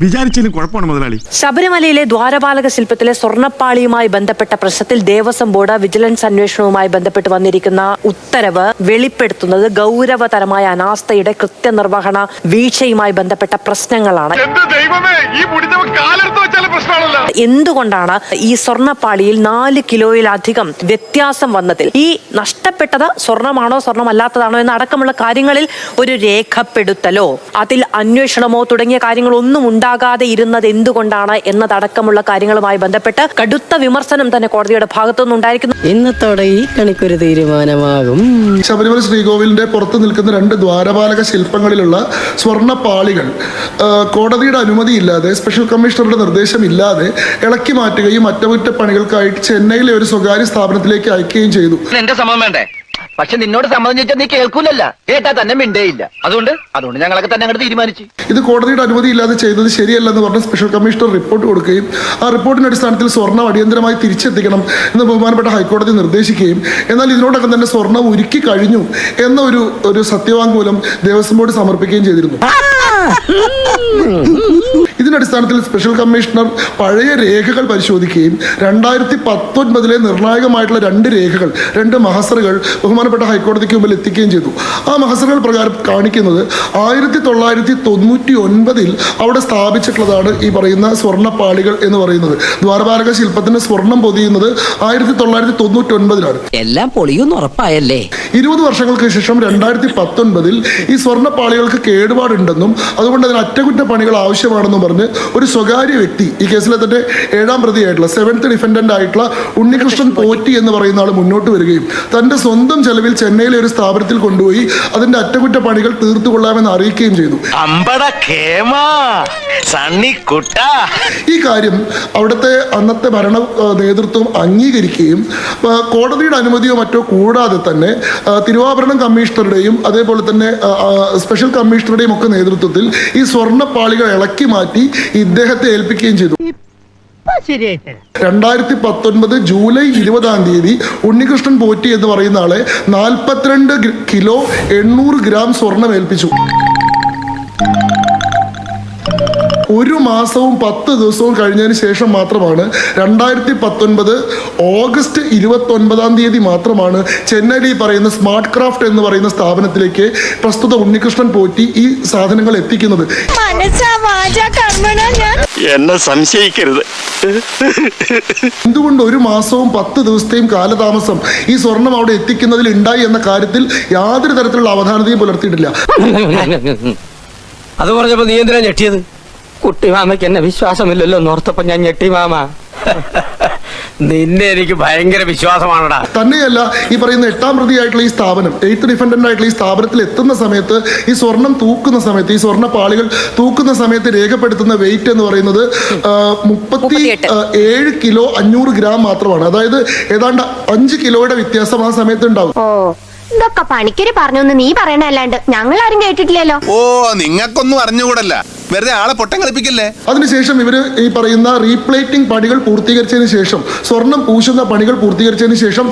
വിചാരിച്ചതിന് കുഴപ്പമാണ് മുതലാളി. ശബരിമലയിലെ ദ്വാരപാലക ശില്പത്തിലെ സ്വർണ്ണപ്പാളിയുമായി ബന്ധപ്പെട്ട പ്രശ്നത്തിൽ ദേവസ്വം ബോർഡ് വിജിലൻസ് അന്വേഷണവുമായി ബന്ധപ്പെട്ട് വന്നിരിക്കുന്ന ഉത്തരവ് വെളിപ്പെടുത്തുന്നത് ഗൗരവതരമായ അനാസ്ഥയുടെ കൃത്യനിർവഹണ വീഴ്ചയുമായി ബന്ധപ്പെട്ട പ്രശ്നങ്ങളാണ്. എന്തുകൊണ്ടാണ് ഈ സ്വർണ്ണപ്പാളിയിൽ 4 കിലോയിലധികം വ്യത്യാസം വന്നതിൽ ഈ നഷ്ടപ്പെട്ടത് സ്വർണമാണോ സ്വർണമല്ലാത്തതാണോ എന്ന അടക്കമുള്ള കാര്യങ്ങളിൽ ഒരു രേഖപ്പെടുത്തലോ അതിൽ അന്വേഷണമോ തുടങ്ങിയ കാര്യങ്ങളൊന്നും ഉണ്ടാകാതെ ഇരുന്നത് എന്തുകൊണ്ടാണ് എന്നതടക്കമുള്ള കാര്യങ്ങളുമായി ബന്ധപ്പെട്ട് കടുത്ത വിമർശനം തന്നെ കോടതിയുടെ ഭാഗത്തുനിന്ന് ഉണ്ടായിരിക്കുന്നു. ഇന്നത്തോടെ ഈ കണിക്കൊരു തീരുമാനമാകും. ശബരിമല ശ്രീകോവിലിന്റെ പുറത്ത് നിൽക്കുന്ന 2 ദ്വാരപാലക ശില്പങ്ങളിലുള്ള സ്വർണ്ണപ്പാളികൾ കോടതിയുടെ അനുമതിയില്ലാതെ സ്പെഷ്യൽ കമ്മീഷണറുടെ നിർദ്ദേശമില്ലാതെ ഇളക്കി മാറ്റുകയും അറ്റകുറ്റപ്പണികൾക്കായിട്ട് ചെന്നൈയിലെ ഒരു സ്വകാര്യ സ്ഥാപനത്തിലേക്ക് അയക്കുകയും ചെയ്തു. എന്റെ സമ്മതം വേണ്ടേ? പക്ഷെ നിന്നോട് സമ്മതം ചോദിച്ചാൽ നീ കേൾക്കൂലല്ല, കേട്ടാ തന്നെ മിണ്ടേയില്ല. അതുകൊണ്ട് ഞങ്ങളൊക്കെ തന്നെ അങ്ങോട്ട് തീരുമാനിച്ചു. ഇത് കോടതിയുടെ അനുമതി ഇല്ലാതെ ചെയ്തത് ശരിയല്ലെന്ന് പറഞ്ഞ് സ്പെഷ്യൽ കമ്മീഷണർ റിപ്പോർട്ട് കൊടുക്കുകയും ആ റിപ്പോർട്ടിന്റെ അടിസ്ഥാനത്തിൽ സ്വർണ്ണം അടിയന്തരമായി തിരിച്ചെത്തിക്കണം എന്ന് ബഹുമാനപ്പെട്ട ഹൈക്കോടതി നിർദ്ദേശിക്കുകയും എന്നാൽ ഇതിനോടൊപ്പം തന്നെ സ്വർണ്ണം ഉരുക്കി കഴിഞ്ഞു എന്ന ഒരു സത്യവാങ്മൂലം ദേവസ്വം ബോർഡ് സമർപ്പിക്കുകയും ചെയ്തിരുന്നു. ഇതിനടിസ്ഥാനത്തിൽ സ്പെഷ്യൽ കമ്മീഷണർ പഴയ രേഖകൾ പരിശോധിക്കുകയും 2019 നിർണായകമായിട്ടുള്ള 2 രേഖകൾ 2 മഹസറുകൾ ബഹുമാനപ്പെട്ട ഹൈക്കോടതിക്ക് മുമ്പിൽ എത്തിക്കുകയും ചെയ്തു. ആ മഹസറുകൾ പ്രകാരം കാണിക്കുന്നത് 1999 അവിടെ സ്ഥാപിച്ചിട്ടുള്ളതാണ് ഈ പറയുന്ന സ്വർണ്ണപ്പാളികൾ എന്ന് പറയുന്നത്. ദ്വാരപാലക ശില്പത്തിന് സ്വർണം പൊതിയുന്നത് 1999 എല്ലാം പൊളിയൊന്നും ഉറപ്പായല്ലേ. 20 വർഷങ്ങൾക്ക് ശേഷം 2019 ഈ സ്വർണ്ണപ്പാളികൾക്ക് കേടുപാടുണ്ടെന്നും അതുകൊണ്ട് അതിന് അറ്റകുറ്റപ്പണികൾ ആവശ്യമാണെന്നും പറഞ്ഞ് ഒരു സ്വകാര്യ വ്യക്തി, ഈ കേസിലെ തന്നെ 7ാം പ്രതിയായിട്ടുള്ള 7th ഡിഫൻഡന്റ് ആയിട്ടുള്ള ഉണ്ണികൃഷ്ണൻ പോറ്റി എന്ന് പറയുന്ന ആൾ മുന്നോട്ട് വരികയും തന്റെ സ്വന്തം ചെലവിൽ ചെന്നൈയിലെ ഒരു സ്ഥാപനത്തിൽ കൊണ്ടുപോയി അതിന്റെ അറ്റകുറ്റപ്പണികൾ തീർത്തുകൊള്ളാമെന്ന് അറിയിക്കുകയും ചെയ്തു. ഈ കാര്യം അവിടുത്തെ അന്നത്തെ ഭരണ നേതൃത്വം അംഗീകരിക്കുകയും കോടതിയുടെ അനുമതിയോ മറ്റോ കൂടാതെ തന്നെ തിരുവാഭരണം കമ്മീഷണറുടെയും അതേപോലെ തന്നെ സ്പെഷ്യൽ കമ്മീഷണറുടെയും ഒക്കെ നേതൃത്വത്തിൽ ഈ സ്വർണ്ണപ്പാളികൾ ഇളക്കി മാറ്റി ഇദ്ദേഹത്തെ ഏൽപ്പിക്കുകയും ചെയ്തു. 2019 ജൂലൈ 20 ഉണ്ണികൃഷ്ണൻ പോറ്റി എന്ന് പറയുന്ന ആളെ 42 കിലോ 800 ഗ്രാം സ്വർണം ഏൽപ്പിച്ചു. 1 മാസവും 10 ദിവസവും കഴിഞ്ഞതിന് ശേഷം മാത്രമാണ് 2019 ഓഗസ്റ്റ് 29 മാത്രമാണ് ചെന്നൈയിൽ ഈ പറയുന്ന സ്മാർട്ട് ക്രാഫ്റ്റ് എന്ന് പറയുന്ന സ്ഥാപനത്തിലേക്ക് പ്രസ്തുത ഉണ്ണികൃഷ്ണൻ പോറ്റി ഈ സാധനങ്ങൾ എത്തിക്കുന്നത്. എന്നെ സംശയിക്കരുത്. എന്തുകൊണ്ട് 1 മാസവും 10 ദിവസത്തെയും കാലതാമസം ഈ സ്വർണം അവിടെ എത്തിക്കുന്നതിൽ ഉണ്ടായി എന്ന കാര്യത്തിൽ യാതൊരു തരത്തിലുള്ള അവധാനതയും പുലർത്തിയിട്ടില്ല. അത് പറഞ്ഞപ്പോ നീ എന്തിനാ ഞെട്ടിയത്? കുട്ടി മാമയ്ക്ക് എന്നെ വിശ്വാസമില്ലല്ലോ എന്നോർത്തപ്പോ ഞാൻ ഞെട്ടി മാമ. നിന്നെ എനിക്ക് ഭയങ്കര വിശ്വാസമാണടാ. തന്നെയല്ല, ഈ പറയുന്ന 8ാം പ്രതിയായിട്ടുള്ള ഈ സ്ഥാപനം 8th ഡിഫൻഡന്റ് ആയിട്ടുള്ള ഈ സ്ഥാപനത്തിൽ എത്തുന്ന സമയത്ത് ഈ സ്വർണം തൂക്കുന്ന സമയത്ത് ഈ സ്വർണ്ണ പാളികൾ തൂക്കുന്ന സമയത്ത് രേഖപ്പെടുത്തുന്ന വെയിറ്റ് എന്ന് പറയുന്നത് 37 കിലോ 500 ഗ്രാം മാത്രമാണ്. അതായത് ഏതാണ്ട് 5 കിലോയുടെ വ്യത്യാസം ആ സമയത്ത് ഉണ്ടാവും. ഇതൊക്കെ പണിക്കര് പറഞ്ഞു നീ പറയണല്ലാണ്ട് ഞങ്ങൾ ആരും കേട്ടിട്ടില്ലല്ലോ. ഓ, നിങ്ങൾക്കൊന്നും അറിഞ്ഞുകൂടല്ല, വെറുതെ ആളെ പൊട്ടം കളിപ്പിക്കല്ലേ. അതിനുശേഷം ഇവര് ഈ പറയുന്ന റീപ്ലേറ്റിംഗ് പണികൾ പൂർത്തീകരിച്ചതിന് ശേഷം സ്വർണം പൂശുന്ന പണികൾ പൂർത്തീകരിച്ചതിന് ശേഷം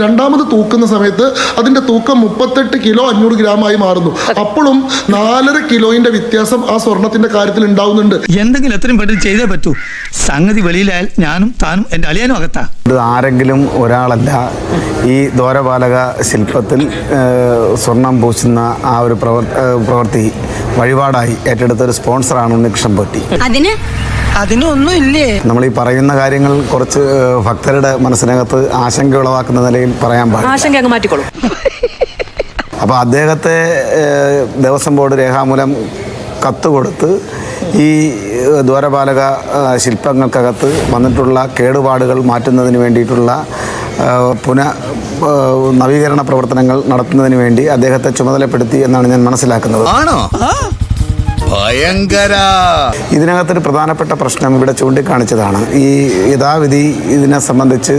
രണ്ടാമത് തൂക്കുന്ന സമയത്ത് അതിന്റെ തൂക്കം 38 കിലോ 500 ഗ്രാം ആയി മാറുന്നു. അപ്പോഴും 4.5 കിലോയുടെ വ്യത്യാസം ആ സ്വർണത്തിന്റെ കാര്യത്തിൽ ഉണ്ടാവുന്നുണ്ട്. എന്തെങ്കിലും എത്രയും പെട്ടെന്ന് ചെയ്തേ പറ്റൂ. സംഗതി വെളിയിലായാൽ ഞാനും താനും എന്റെ അളിയാനും അകത്താ. ആരെങ്കിലും ഒരാളല്ല ഈ ദ്വാരപാലക ശില്പത്തിൽ സ്വർണം പൂശുന്ന ആ ഒരു പ്രവൃത്തി വഴിപാടായി ഏറ്റെടുത്തൊരു സ്പോൺസറാണ് ഉണ്ണികൃഷ്ണൻ പോറ്റി. അതിനൊന്നും ഇല്ലേ? നമ്മൾ ഈ പറയുന്ന കാര്യങ്ങൾ കുറച്ച് ഭക്തരുടെ മനസ്സിനകത്ത് ആശങ്ക ഉളവാക്കുന്ന നിലയിൽ പറയാൻ പാടില്ല. അപ്പോൾ അദ്ദേഹത്തെ ദേവസ്വം ബോർഡ് രേഖാമൂലം കത്ത് കൊടുത്ത് ഈ ദ്വാരപാലക ശില്പങ്ങൾക്കകത്ത് വന്നിട്ടുള്ള കേടുപാടുകൾ മാറ്റുന്നതിന് വേണ്ടിയിട്ടുള്ള നവീകരണ പ്രവർത്തനങ്ങൾ നടത്തുന്നതിന് വേണ്ടി അദ്ദേഹത്തെ ചുമതലപ്പെടുത്തി എന്നാണ് ഞാൻ മനസ്സിലാക്കുന്നത്. ഇതിനകത്തൊരു പ്രധാനപ്പെട്ട പ്രശ്നം ഇവിടെ ചൂണ്ടിക്കാണിച്ചതാണ്. ഈ യഥാവിധി ഇതിനെ സംബന്ധിച്ച്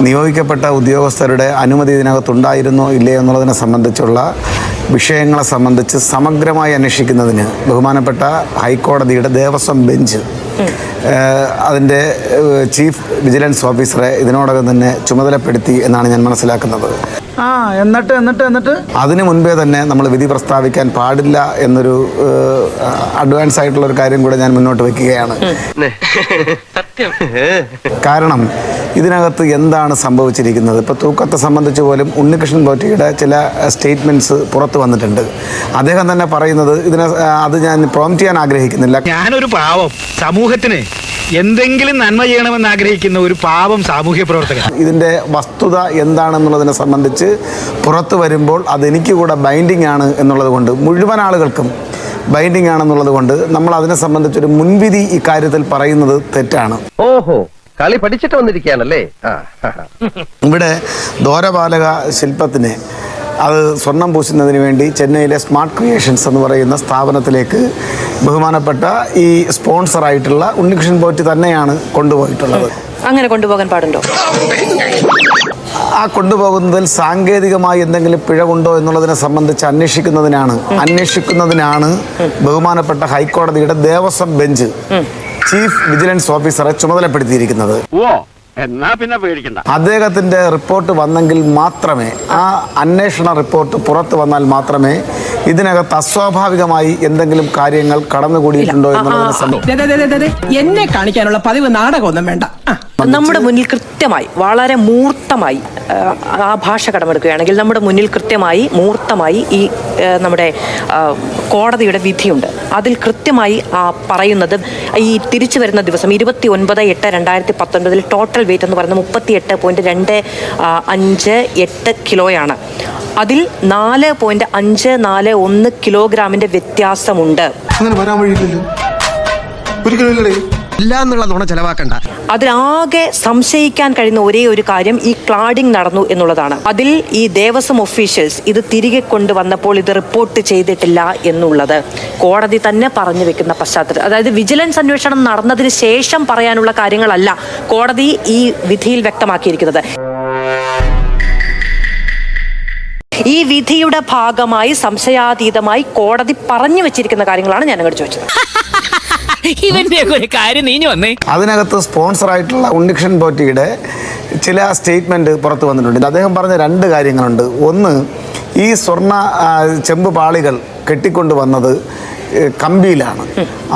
നിയോഗിക്കപ്പെട്ട ഉദ്യോഗസ്ഥരുടെ അനുമതി ഇതിനകത്തുണ്ടായിരുന്നോ ഇല്ലേ എന്നുള്ളതിനെ സംബന്ധിച്ചുള്ള വിഷയങ്ങളെ സംബന്ധിച്ച് സമഗ്രമായി അന്വേഷിക്കുന്നതിന് ബഹുമാനപ്പെട്ട ഹൈക്കോടതിയുടെ ദേവസ്വം ബെഞ്ച് അതിൻ്റെ ചീഫ് വിജിലൻസ് ഓഫീസറെ ഇതിനോടകം തന്നെ ചുമതലപ്പെടുത്തി എന്നാണ് ഞാൻ മനസ്സിലാക്കുന്നത്. എന്നിട്ട് അതിനു മുൻപേ തന്നെ നമ്മൾ വിധി പ്രസ്താവിക്കാൻ പാടില്ല എന്നൊരു അഡ്വാൻസ് ആയിട്ടുള്ള ഒരു കാര്യം കൂടെ ഞാൻ മുന്നോട്ട് വെക്കുകയാണ്. കാരണം ഇതിനകത്ത് എന്താണ് സംഭവിച്ചിരിക്കുന്നത്? ഇപ്പോൾ തൂക്കത്തെ സംബന്ധിച്ച് പോലും ഉണ്ണികൃഷ്ണൻ പോറ്റിയുടെ ചില സ്റ്റേറ്റ്മെന്റ്സ് പുറത്തു വന്നിട്ടുണ്ട്. അദ്ദേഹം തന്നെ പറയുന്നത് അത് ഞാൻ പ്രോംപ്റ്റ് ചെയ്യാൻ ആഗ്രഹിക്കുന്നില്ല. ഞാനൊരു പാവം, സമൂഹത്തിന് എന്തെങ്കിലും നന്മ ചെയ്യണമെന്ന് ആഗ്രഹിക്കുന്ന ഒരു പാവം സാമൂഹ്യ പ്രവർത്തകൻ. ഇതിൻ്റെ വസ്തുത എന്താണെന്നുള്ളതിനെ സംബന്ധിച്ച് പുറത്തു വരുമ്പോൾ അതെനിക്ക് കൂടെ ബൈൻഡിങ് ആണ് എന്നുള്ളത് കൊണ്ട്, മുഴുവൻ ആളുകൾക്കും ബൈൻഡിങ് ആണെന്നുള്ളത് കൊണ്ട് നമ്മൾ അതിനെ സംബന്ധിച്ചൊരു മുൻവിധി ഇക്കാര്യത്തിൽ പറയുന്നത് തെറ്റാണ്. ഓഹോ, കളി പഠിച്ചിട്ട് വന്നിരിക്കുകയാണല്ലേ. ഇവിടെ ദ്വാരപാലക ശില്പത്തിനെ അത് സ്വർണം പൂശുന്നതിന് വേണ്ടി ചെന്നൈയിലെ സ്മാർട്ട് ക്രിയേഷൻസ് എന്ന് പറയുന്ന സ്ഥാപനത്തിലേക്ക് ബഹുമാനപ്പെട്ട ഈ സ്പോൺസറായിട്ടുള്ള ഉണ്ണികൃഷ്ണൻ പോറ്റി തന്നെയാണ് കൊണ്ടുപോയിട്ടുള്ളത്. അങ്ങനെ കൊണ്ടുപോകാൻ പാടുണ്ടോ? ആ കൊണ്ടുപോകുന്നതിൽ സാങ്കേതികമായി എന്തെങ്കിലും പിഴവുണ്ടോ എന്നുള്ളതിനെ സംബന്ധിച്ച് അന്വേഷിക്കുന്നതിനാണ് ബഹുമാനപ്പെട്ട ഹൈക്കോടതിയുടെ ദേവസ്വം ബെഞ്ച് ചീഫ് വിജിലൻസ് ഓഫീസറെ ചുമതലപ്പെടുത്തിയിരിക്കുന്നത്. എന്നാ പിന്നെ പേടിക്കണ്ട. അദ്ദേഹത്തിന്റെ റിപ്പോർട്ട് വന്നെങ്കിൽ മാത്രമേ, ആ അന്വേഷണ റിപ്പോർട്ട് പുറത്തു വന്നാൽ മാത്രമേ ഇതിനകത്ത് അസ്വാഭാവികമായി എന്തെങ്കിലും കാര്യങ്ങൾ കടന്നുകൂടിയിട്ടുണ്ടോ എന്നുള്ളതിനെ സംബന്ധിച്ച് എന്നെ കാണിക്കാനുള്ള പതിവ് നാടകമൊന്നും വേണ്ട. നമ്മുടെ മുന്നിൽ കൃത്യമായി, വളരെ മൂർത്തമായി ആ ഭാഷ കടമെടുക്കുകയാണെങ്കിൽ നമ്മുടെ മുന്നിൽ കൃത്യമായി മൂർത്തമായി ഈ നമ്മുടെ കോടതിയുടെ വിധിയുണ്ട്. അതിൽ കൃത്യമായി പറയുന്നത് ഈ തിരിച്ചു വരുന്ന ദിവസം 29/8/2019 ടോട്ടൽ വെയിറ്റ് എന്ന് പറയുന്നത് 38.258 കിലോയാണ്. അതിൽ 4.541 കിലോഗ്രാമിന്റെ വ്യത്യാസമുണ്ട്. അങ്ങനെ വരാൻ വഴിയില്ലല്ലോ, ഒരിക്കലും ഇല്ല എന്നുള്ള നുണ ചെലവാക്കണ്ട. അതിലാകെ സംശയിക്കാൻ കഴിയുന്ന ഒരേ ഒരു കാര്യം ഈ ക്ലാഡിംഗ് നടന്നു എന്നുള്ളതാണ്. അതിൽ ഈ ദേവസ്വം ഒഫീഷ്യൽസ് ഇത് തിരികെ കൊണ്ടുവന്നപ്പോൾ ഇത് റിപ്പോർട്ട് ചെയ്തിട്ടില്ല എന്നുള്ളത് കോടതി തന്നെ പറഞ്ഞു വെക്കുന്ന പശ്ചാത്തലത്തിൽ, അതായത് വിജിലൻസ് അന്വേഷണം നടന്നതിന് ശേഷം പറയാനുള്ള കാര്യങ്ങളല്ല കോടതി ഈ വിധിയിൽ വ്യക്തമാക്കിയിരിക്കുന്നത്. ഈ വിധിയുടെ ഭാഗമായി സംശയാതീതമായി കോടതി പറഞ്ഞു വെച്ചിരിക്കുന്ന കാര്യങ്ങളാണ് ഞാൻ അങ്ങോട്ട് ചോദിച്ചത്. അതിനകത്ത് സ്പോൺസറായിട്ടുള്ള ഉണ്ണികൃഷ്ണൻ പോറ്റിയുടെ ചില സ്റ്റേറ്റ്മെന്റ് പുറത്തു വന്നിട്ടുണ്ട്. അദ്ദേഹം പറഞ്ഞ രണ്ട് കാര്യങ്ങളുണ്ട്. ഒന്ന്, ഈ സ്വർണ്ണ ചെമ്പ് പാളികൾ കെട്ടിക്കൊണ്ട് വന്നത് കമ്പിയിലാണ്.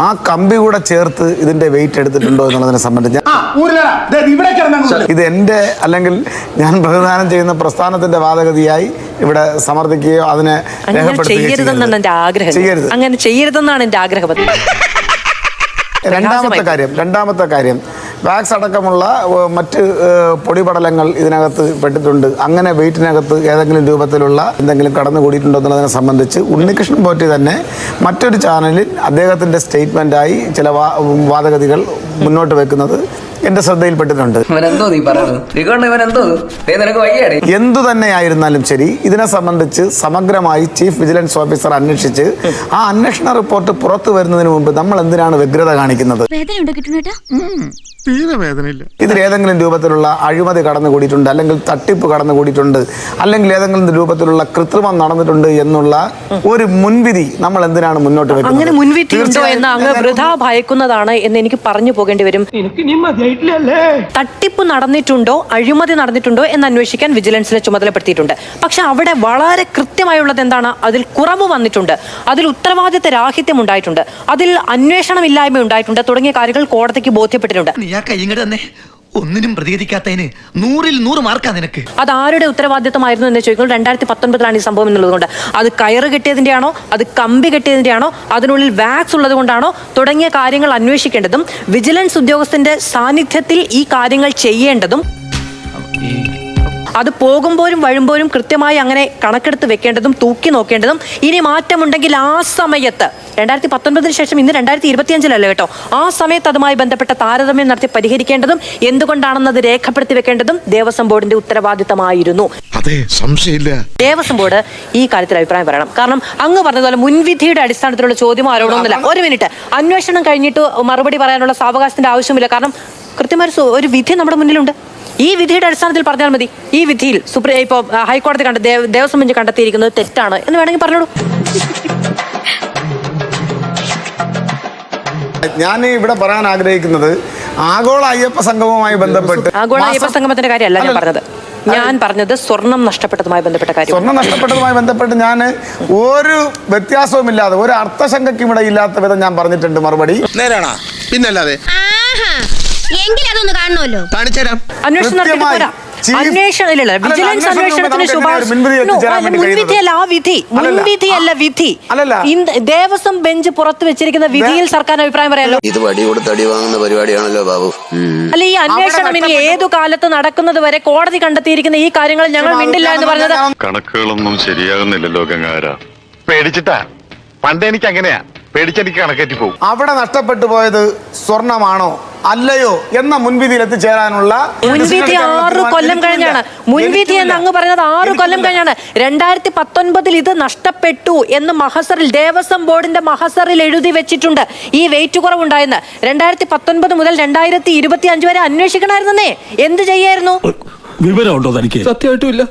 ആ കമ്പി കൂടെ ചേർത്ത് ഇതിന്റെ വെയിറ്റ് എടുത്തിട്ടുണ്ടോ എന്നുള്ളതിനെ സംബന്ധിച്ച് ഇത് എൻ്റെ അല്ലെങ്കിൽ ഞാൻ പ്രതിദാനം ചെയ്യുന്ന പ്രസ്ഥാനത്തിന്റെ വാദഗതിയായി ഇവിടെ സമർത്ഥിക്കുകയോ അതിനെ ചെയ്യരുതെന്നാണ് എന്റെ ആഗ്രഹം. അങ്ങനെ ചെയ്യരുതെന്നാണ് എന്റെ ആഗ്രഹം. രണ്ടാമത്തെ കാര്യം വാക്സ് അടക്കമുള്ള മറ്റ് പൊടിപടലങ്ങൾ ഇതിനകത്ത് പെട്ടിട്ടുണ്ട്. അങ്ങനെ വെയിറ്റിനകത്ത് ഏതെങ്കിലും രൂപത്തിലുള്ള എന്തെങ്കിലും കടന്നുകൂടിയിട്ടുണ്ടോ എന്നുള്ളതിനെ സംബന്ധിച്ച് ഉണ്ണികൃഷ്ണൻ പോറ്റി തന്നെ മറ്റൊരു ചാനലിൽ അദ്ദേഹത്തിൻ്റെ സ്റ്റേറ്റ്മെൻറ്റായി ചില വാദഗതികൾ മുന്നോട്ട് വെക്കുന്നത് എന്റെ ശ്രദ്ധയിൽപ്പെട്ടിട്ടുണ്ട്. എന്തു തന്നെയായിരുന്നാലും ശരി, ഇതിനെ സംബന്ധിച്ച് സമഗ്രമായി ചീഫ് വിജിലൻസ് ഓഫീസർ അന്വേഷിച്ച് ആ അന്വേഷണ റിപ്പോർട്ട് പുറത്തു വരുന്നതിന് മുമ്പ് നമ്മൾ എന്തിനാണ് വ്യഗ്രത കാണിക്കുന്നത്? ഇതിൽ ഏതെങ്കിലും രൂപത്തിലുള്ള അഴിമതി കടന്നുകൂടിയിട്ടുണ്ട്, അല്ലെങ്കിൽ തട്ടിപ്പ് കടന്നുകൂടിയിട്ടുണ്ട്, അല്ലെങ്കിൽ ഏതെങ്കിലും രൂപത്തിലുള്ള കൃത്രിമം നടന്നിട്ടുണ്ട് എന്നുള്ള ഒരു മുൻവിധി നമ്മൾ എന്തിനാണ് മുന്നോട്ട് വെക്കുന്നത്? അങ്ങനെ മുൻവിധി ഉണ്ടോ എന്ന് അങ്ങ് വൃഥാ ഭയക്കുന്നതാണ് എന്ന് എനിക്ക് പറഞ്ഞു പോകേണ്ടി വരും. തട്ടിപ്പ് നടന്നിട്ടുണ്ടോ, അഴിമതി നടന്നിട്ടുണ്ടോ എന്ന് അന്വേഷിക്കാൻ വിജിലൻസിനെ ചുമതലപ്പെടുത്തിയിട്ടുണ്ട്. പക്ഷെ അവിടെ വളരെ കൃത്യമായുള്ളത് എന്താണ്? അതിൽ കുറവ് വന്നിട്ടുണ്ട്, അതിൽ ഉത്തരവാദിത്ത രാഹിത്യം ഉണ്ടായിട്ടുണ്ട്, അതിൽ അന്വേഷണമില്ലായ്മ ഉണ്ടായിട്ടുണ്ട്, തുടങ്ങിയ കാര്യങ്ങൾ കോടതിക്ക് ബോധ്യപ്പെട്ടിട്ടുണ്ട്. ഒന്നിനും പ്രതികരിക്കാത്തതിന് 100ൽ 100 മാർക്കാ നിനക്ക്. അത് ആരുടെ ഉത്തരവാദിത്തമായിരുന്നു എന്ന് ചോദിക്കുന്നത് 2019 ഈ സംഭവം എന്നുള്ളതുകൊണ്ട്. അത് കയറ് കെട്ടിയതിന്റെ ആണോ, അത് കമ്പി കെട്ടിയതിന്റെ ആണോ, അതിനുള്ളിൽ വാക്സ് ഉള്ളത് കൊണ്ടാണോ തുടങ്ങിയ കാര്യങ്ങൾ അന്വേഷിക്കേണ്ടതും വിജിലൻസ് ഉദ്യോഗസ്ഥന്റെ സാന്നിധ്യത്തിൽ ഈ കാര്യങ്ങൾ ചെയ്യേണ്ടതും അത് പോകുമ്പോഴും വഴുമ്പോഴും കൃത്യമായി അങ്ങനെ കണക്കെടുത്ത് വെക്കേണ്ടതും തൂക്കി നോക്കേണ്ടതും. ഇനി മാറ്റമുണ്ടെങ്കിൽ ആ സമയത്ത് 2019 ശേഷം ഇന്ന് 2025 കേട്ടോ, ആ സമയത്ത് അതുമായി ബന്ധപ്പെട്ട താരതമ്യം നടത്തി പരിഹരിക്കേണ്ടതും എന്തുകൊണ്ടാണെന്നത് രേഖപ്പെടുത്തി വെക്കേണ്ടതും ദേവസ്വം ബോർഡിന്റെ ഉത്തരവാദിത്തമായിരുന്നു. അതെ, സംശയമില്ല. ദേവസ്വം ബോർഡ് ഈ കാര്യത്തിൽ അഭിപ്രായം പറയണം. കാരണം അങ്ങ് പറഞ്ഞതുപോലെ മുൻവിധിയുടെ അടിസ്ഥാനത്തിലുള്ള ചോദ്യമോ ആരോപണമൊന്നുമില്ല. ഒരു മിനിറ്റ്, അന്വേഷണം കഴിഞ്ഞിട്ട് മറുപടി പറയാനുള്ള സാവകാശത്തിന്റെ ആവശ്യമില്ല. കാരണം കൃത്യമായ ഒരു വിധി നമ്മുടെ മുന്നിലുണ്ട്. ഈ വിധിയുടെ അടിസ്ഥാനത്തിൽ പറഞ്ഞാൽ മതി. ഈ വിധിയിൽ ഇപ്പോൾ ഹൈക്കോടതി ദേവസ്വം ബെഞ്ച് കണ്ടെത്തിയിരിക്കുന്നത് തെറ്റാണ് എന്ന് വേണമെങ്കിൽ പറഞ്ഞോളൂ. ഞാൻ ഇവിടെ പറയാൻ ആഗ്രഹിക്കുന്നത് ആഗോള അയ്യപ്പ സംഗമവുമായി ബന്ധപ്പെട്ട് ആഗോള അയ്യപ്പ സംഗമത്തിന്റെ കാര്യമല്ല ഞാൻ പറഞ്ഞത്. ഞാൻ പറഞ്ഞത് സ്വർണം നഷ്ടപ്പെട്ടതുമായി ബന്ധപ്പെട്ട കാര്യം. സ്വർണം നഷ്ടപ്പെട്ടതുമായി ബന്ധപ്പെട്ട് ഞാൻ ഒരു വ്യത്യാസവുമില്ലാതെ ഒരു അർത്ഥശങ്കയ്ക്കും ഇടയില്ലാത്ത വിധം ഞാൻ പറഞ്ഞിട്ടുണ്ട് മറുപടി. നേരാണോ? പിന്നല്ലാതെ എങ്കിലതൊന്ന് കാണണമല്ലോ. കാണിച്ചുതരാം. അന്വേഷണം നടത്തിയിട്ട് പോരാ. അന്വേഷണമില്ല, വിജിലൻസ് അന്വേഷണത്തിന് ശുപാർശ മുൻവിധിയല്ല ആ വിധി, മുൻവിധിയല്ല വിധി. ദേവസ്വം ബെഞ്ച് പുറത്തു വെച്ചിരിക്കുന്ന വിധിയിൽ സർക്കാർ അഭിപ്രായം പറയാലോ. ഇത് വടി കൊടുത്ത് അടി വാങ്ങുന്ന പരിപാടിയാണല്ലോ ബാബു. അല്ല, ഈ അന്വേഷണം ഇനി ഏതു കാലത്ത് നടക്കുന്നത് വരെ കോടതി കണ്ടെത്തിയിരിക്കുന്ന ഈ കാര്യങ്ങൾ ഞങ്ങൾ മിണ്ടില്ല എന്ന് പറഞ്ഞത് കണക്കുകളൊന്നും ശരിയാകുന്നില്ലല്ലോ ഗംഗാര. പേടിച്ചിട്ടാ. പണ്ട് എനിക്ക് അങ്ങനെയാ, പേടിച്ചെനിക്ക് കണക്കേറ്റി പോകും. അവിടെ നഷ്ടപ്പെട്ടു പോയത് സ്വർണമാണോ അല്ലയോ എന്ന മുൻവിധിയിൽ എത്തിച്ചേരാനുള്ള മുൻവിധി 6 കൊല്ലം കഴിഞ്ഞാണ്. മുൻവിധി എന്ന് അങ്ങ് പറയുന്നത് 6 കൊല്ലം കഴിഞ്ഞാണ്. 2019 ഇത് നഷ്ടപ്പെട്ടു എന്ന് മഹസറിൽ, ദേവസ്വം ബോർഡിന്റെ മഹസറിൽ എഴുതി വെച്ചിട്ടുണ്ട്. ഈ വെയിറ്റ് കുറവുണ്ടായെന്ന് 2019 മുതൽ 2025 വരെ അന്വേഷിക്കണമായിരുന്നേ. എന്ത് ചെയ്യായിരുന്നു? വിവരമുണ്ടോ തനിക്ക്? സത്യമായിട്ടും ഇല്ല.